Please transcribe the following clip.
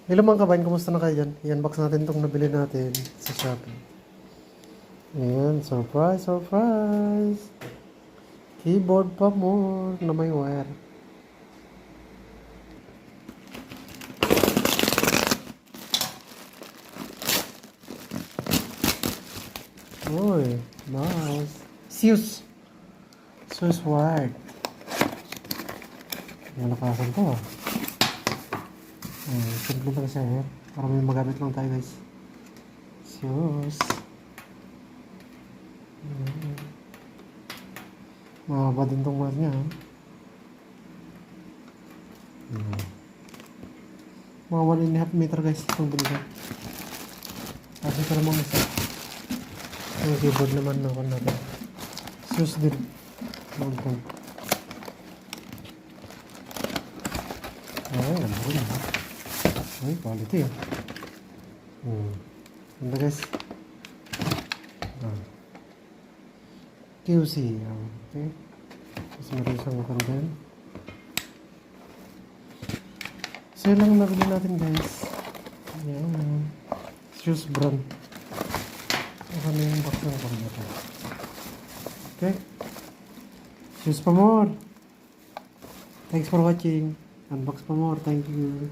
Hello mga kabayan, kumusta na kayo dyan? I-unbox natin itong nabili natin sa Shopee. Ayan, surprise, surprise! Keyboard pa more na may wire. Uy, nice. Zeus! Zeus wired. Nalakasan to ah. Simple lang siya eh. Para may magamit lang tayo guys. Zeus. Mahaba din tong wire niya. Mga 1.5 meter guys itong bilisan. Kasi ito namang isa. Yung keyboard naman na kung natin. Zeus din. Mountain. Ay, alam ko na. Ay, quality ah. Ganda guys. QC. Okay. Tapos meron siyang kandel. So yun lang nabili natin guys. Ayan. Zeus brand. Ano yung box ng kandel. Okay. Zeus pa more. Thanks for watching. Unbox pa more. Thank you.